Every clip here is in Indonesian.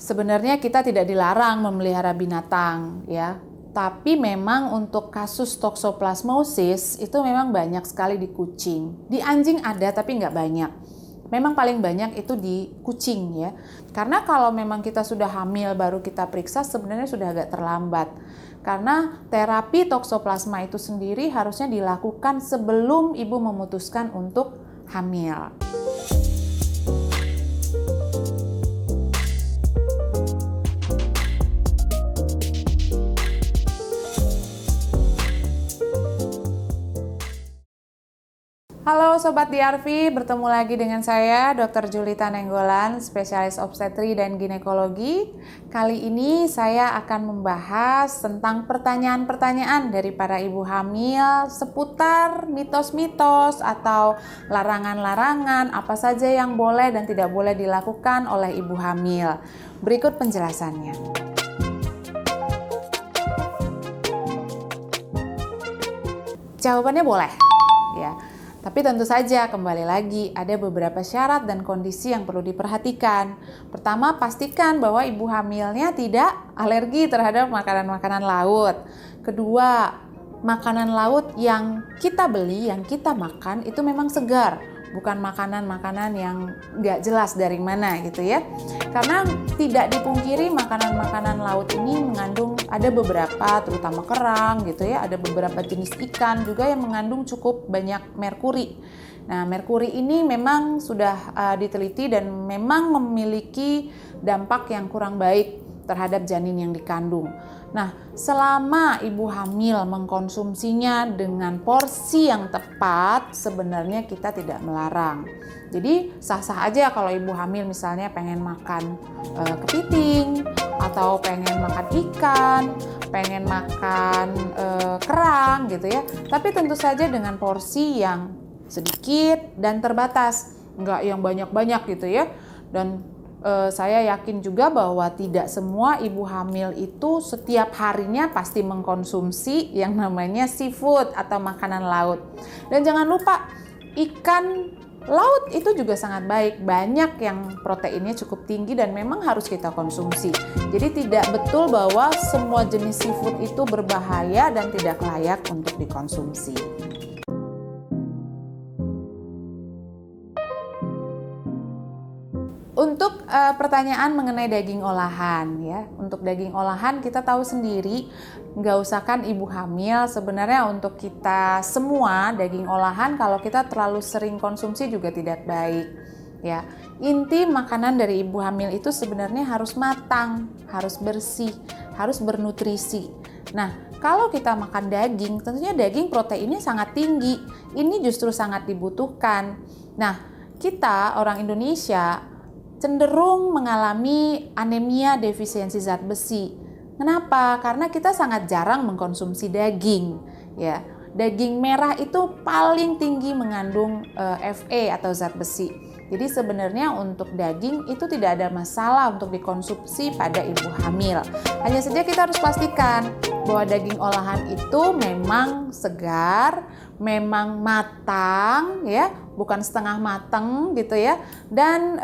Sebenarnya kita tidak dilarang memelihara binatang ya, tapi memang untuk kasus toxoplasmosis itu memang banyak sekali di kucing. Di anjing ada tapi nggak banyak. Memang paling banyak itu di kucing ya. Karena kalau memang kita sudah hamil baru kita periksa sebenarnya sudah agak terlambat. Karena terapi toksoplasma itu sendiri harusnya dilakukan sebelum ibu memutuskan untuk hamil. Halo Sobat DRV, bertemu lagi dengan saya Dr. Julita Nenggolan, spesialis obstetri dan ginekologi. Kali ini saya akan membahas tentang pertanyaan-pertanyaan dari para ibu hamil seputar mitos-mitos atau larangan-larangan apa saja yang boleh dan tidak boleh dilakukan oleh ibu hamil. Berikut penjelasannya. Jawabannya boleh, ya. Tapi tentu saja kembali lagi ada beberapa syarat dan kondisi yang perlu diperhatikan. Pertama, pastikan bahwa ibu hamilnya tidak alergi terhadap makanan-makanan laut. Kedua, makanan laut yang kita beli, yang kita makan itu memang segar. Bukan makanan-makanan yang nggak jelas dari mana gitu ya. Karena tidak dipungkiri makanan-makanan laut ini mengandung, ada beberapa terutama kerang gitu ya, ada beberapa jenis ikan juga yang mengandung cukup banyak merkuri. Nah, merkuri ini memang sudah diteliti dan memang memiliki dampak yang kurang baik terhadap janin yang dikandung. Nah, selama ibu hamil mengkonsumsinya dengan porsi yang tepat, sebenarnya kita tidak melarang. Jadi sah-sah aja kalau ibu hamil misalnya pengen makan kepiting, atau pengen makan ikan, pengen makan kerang gitu ya. Tapi tentu saja dengan porsi yang sedikit dan terbatas, nggak yang banyak-banyak gitu ya. Dan saya yakin juga bahwa tidak semua ibu hamil itu setiap harinya pasti mengkonsumsi yang namanya seafood atau makanan laut. Dan jangan lupa, ikan laut itu juga sangat baik. Banyak yang proteinnya cukup tinggi dan memang harus kita konsumsi. Jadi tidak betul bahwa semua jenis seafood itu berbahaya dan tidak layak untuk dikonsumsi. Untuk pertanyaan mengenai daging olahan ya, untuk daging olahan kita tahu sendiri, nggak usahkan ibu hamil, sebenarnya untuk kita semua daging olahan kalau kita terlalu sering konsumsi juga tidak baik ya. Inti makanan dari ibu hamil itu sebenarnya harus matang, harus bersih, harus bernutrisi. Nah, kalau kita makan daging, tentunya daging proteinnya sangat tinggi. Ini justru sangat dibutuhkan. Nah, kita orang Indonesia cenderung mengalami anemia defisiensi zat besi. Kenapa? Karena kita sangat jarang mengkonsumsi daging. Ya, daging merah itu paling tinggi mengandung Fe atau zat besi. Jadi sebenarnya untuk daging itu tidak ada masalah untuk dikonsumsi pada ibu hamil. Hanya saja kita harus pastikan bahwa daging olahan itu memang segar, memang matang ya, bukan setengah matang gitu ya. Dan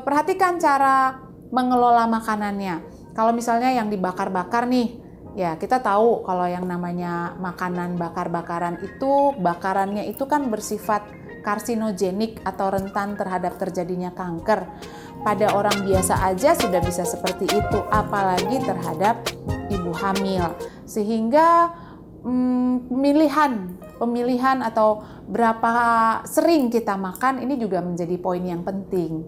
perhatikan cara mengelola makanannya. Kalau misalnya yang dibakar-bakar nih, ya kita tahu kalau yang namanya makanan bakar-bakaran itu, bakarannya itu kan bersifat karsinogenik atau rentan terhadap terjadinya kanker. Pada orang biasa aja sudah bisa seperti itu, apalagi terhadap ibu hamil. Sehingga pemilihan atau berapa sering kita makan ini juga menjadi poin yang penting.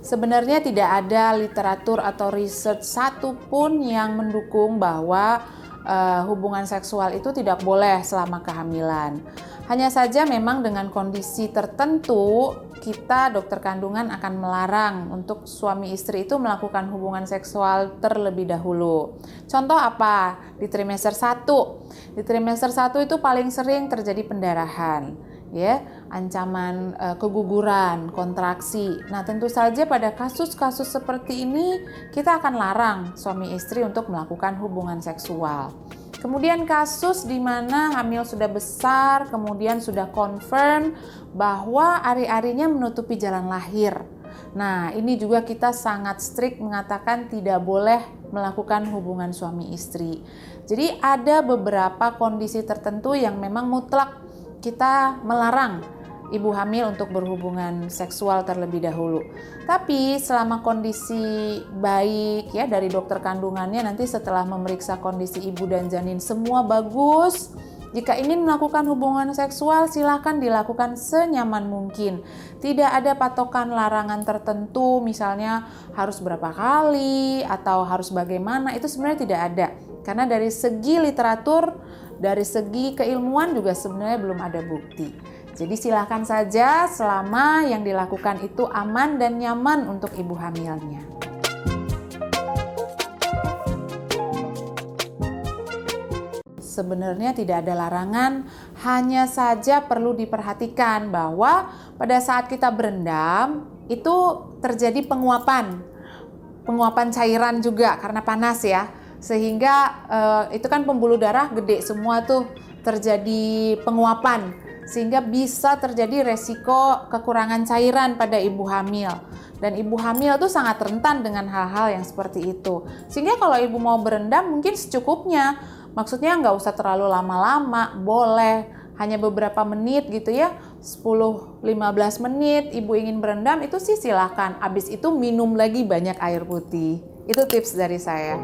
Sebenarnya tidak ada literatur atau research satupun yang mendukung bahwa hubungan seksual itu tidak boleh selama kehamilan. Hanya saja memang dengan kondisi tertentu kita dokter kandungan akan melarang untuk suami istri itu melakukan hubungan seksual terlebih dahulu. Contoh apa? Di trimester 1. Di trimester 1 itu paling sering terjadi pendarahan, ya, ancaman keguguran, kontraksi. Nah, tentu saja pada kasus-kasus seperti ini kita akan larang suami istri untuk melakukan hubungan seksual. Kemudian kasus di mana hamil sudah besar, kemudian sudah confirm bahwa ari-arinya menutupi jalan lahir. Nah, ini juga kita sangat strict mengatakan tidak boleh melakukan hubungan suami istri. Jadi ada beberapa kondisi tertentu yang memang mutlak kita melarang ibu hamil untuk berhubungan seksual terlebih dahulu. Tapi selama kondisi baik ya dari dokter kandungannya, nanti setelah memeriksa kondisi ibu dan janin semua bagus, jika ingin melakukan hubungan seksual silahkan dilakukan senyaman mungkin. Tidak ada patokan larangan tertentu, misalnya harus berapa kali atau harus bagaimana, itu sebenarnya tidak ada. Karena dari segi literatur, dari segi keilmuan juga sebenarnya belum ada bukti. Jadi silakan saja selama yang dilakukan itu aman dan nyaman untuk ibu hamilnya. Sebenarnya tidak ada larangan, hanya saja perlu diperhatikan bahwa pada saat kita berendam itu terjadi penguapan cairan juga karena panas ya, sehingga itu kan pembuluh darah gede semua tuh, terjadi penguapan sehingga bisa terjadi resiko kekurangan cairan pada ibu hamil. Dan ibu hamil tuh sangat rentan dengan hal-hal yang seperti itu. Sehingga kalau ibu mau berendam mungkin secukupnya. Maksudnya nggak usah terlalu lama-lama, boleh hanya beberapa menit gitu ya, 10-15 menit ibu ingin berendam itu sih silahkan. Habis itu minum lagi banyak air putih. Itu tips dari saya.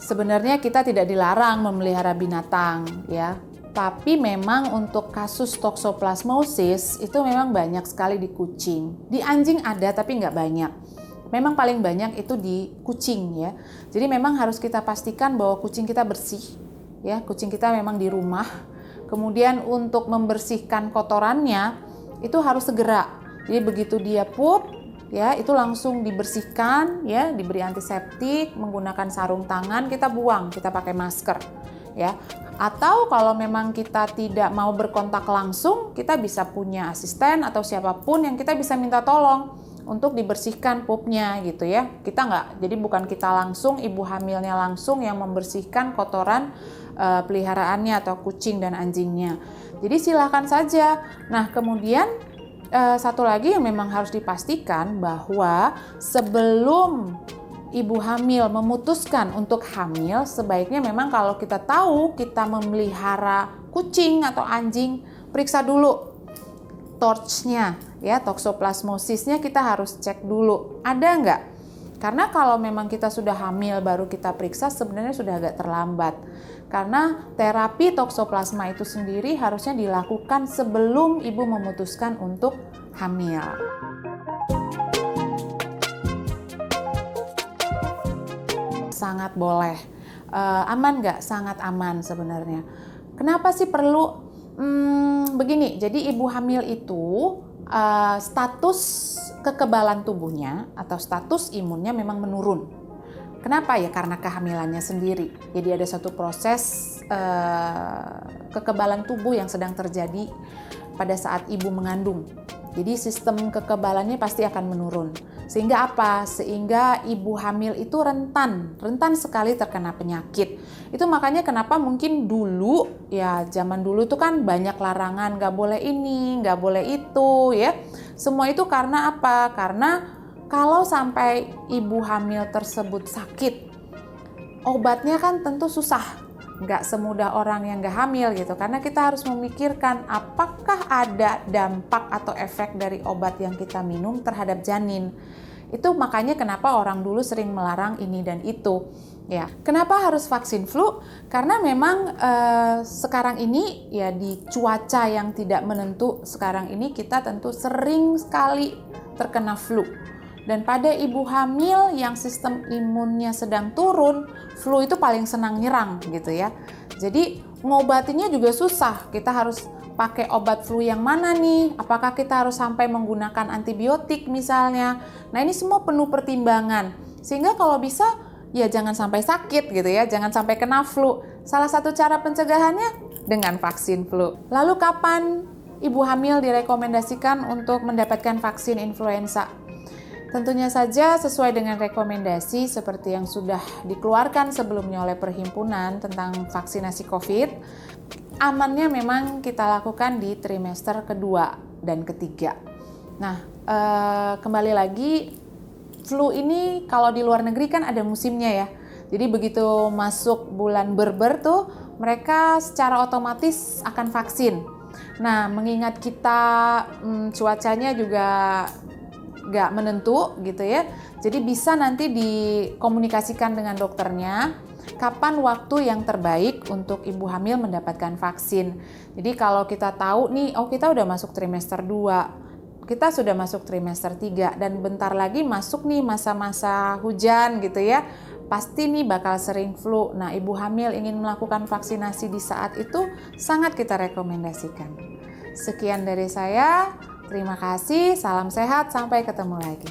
Sebenarnya kita tidak dilarang memelihara binatang ya. Tapi memang untuk kasus toxoplasmosis itu memang banyak sekali di kucing. Di anjing ada tapi nggak banyak. Memang paling banyak itu di kucing ya. Jadi memang harus kita pastikan bahwa kucing kita bersih ya. Kucing kita memang di rumah. Kemudian untuk membersihkan kotorannya itu harus segera. Jadi begitu dia pup ya, itu langsung dibersihkan ya, diberi antiseptik, menggunakan sarung tangan, kita buang, kita pakai masker ya. Atau kalau memang kita tidak mau berkontak langsung, kita bisa punya asisten atau siapapun yang kita bisa minta tolong untuk dibersihkan pupnya gitu ya. Kita jadi bukan kita langsung, ibu hamilnya langsung yang membersihkan kotoran peliharaannya atau kucing dan anjingnya. Jadi silakan saja. Nah kemudian satu lagi yang memang harus dipastikan bahwa sebelum ibu hamil memutuskan untuk hamil, sebaiknya memang kalau kita tahu kita memelihara kucing atau anjing, periksa dulu torchnya ya, toxoplasmosisnya kita harus cek dulu ada nggak. Karena kalau memang kita sudah hamil baru kita periksa sebenarnya sudah agak terlambat. Karena terapi toksoplasma itu sendiri harusnya dilakukan sebelum ibu memutuskan untuk hamil. Sangat boleh. Aman nggak? Sangat aman sebenarnya. Kenapa sih perlu? Begini, jadi ibu hamil itu status kekebalan tubuhnya atau status imunnya memang menurun. Kenapa ya? Karena kehamilannya sendiri. Jadi ada satu proses kekebalan tubuh yang sedang terjadi pada saat ibu mengandung. Jadi sistem kekebalannya pasti akan menurun. Sehingga apa? Sehingga ibu hamil itu rentan sekali terkena penyakit. Itu makanya kenapa mungkin dulu, ya zaman dulu itu kan banyak larangan, nggak boleh ini, nggak boleh itu ya. Semua itu karena apa? Karena kalau sampai ibu hamil tersebut sakit, obatnya kan tentu susah. Nggak semudah orang yang nggak hamil gitu, karena kita harus memikirkan apakah ada dampak atau efek dari obat yang kita minum terhadap janin. Itu makanya kenapa orang dulu sering melarang ini dan itu ya. Kenapa harus vaksin flu? Karena memang sekarang ini ya di cuaca yang tidak menentu sekarang ini kita tentu sering sekali terkena flu. Dan pada ibu hamil yang sistem imunnya sedang turun, flu itu paling senang nyerang gitu ya. Jadi ngobatinya juga susah. Kita harus pakai obat flu yang mana nih? Apakah kita harus sampai menggunakan antibiotik misalnya? Nah ini semua penuh pertimbangan. Sehingga kalau bisa ya jangan sampai sakit gitu ya, jangan sampai kena flu. Salah satu cara pencegahannya dengan vaksin flu. Lalu kapan ibu hamil direkomendasikan untuk mendapatkan vaksin influenza? Tentunya saja sesuai dengan rekomendasi seperti yang sudah dikeluarkan sebelumnya oleh Perhimpunan tentang vaksinasi COVID, amannya memang kita lakukan di trimester kedua dan ketiga. Nah, kembali lagi, flu ini kalau di luar negeri kan ada musimnya ya. Jadi begitu masuk bulan Berber tuh, mereka secara otomatis akan vaksin. Nah, mengingat kita cuacanya juga nggak menentu gitu ya, jadi bisa nanti dikomunikasikan dengan dokternya kapan waktu yang terbaik untuk ibu hamil mendapatkan vaksin. Jadi kalau kita tahu nih, oh kita udah masuk trimester 2, kita sudah masuk trimester 3 dan bentar lagi masuk nih masa-masa hujan gitu ya, pasti nih bakal sering flu. Nah, ibu hamil ingin melakukan vaksinasi di saat itu sangat kita rekomendasikan. Sekian dari saya. Terima kasih, salam sehat, sampai ketemu lagi.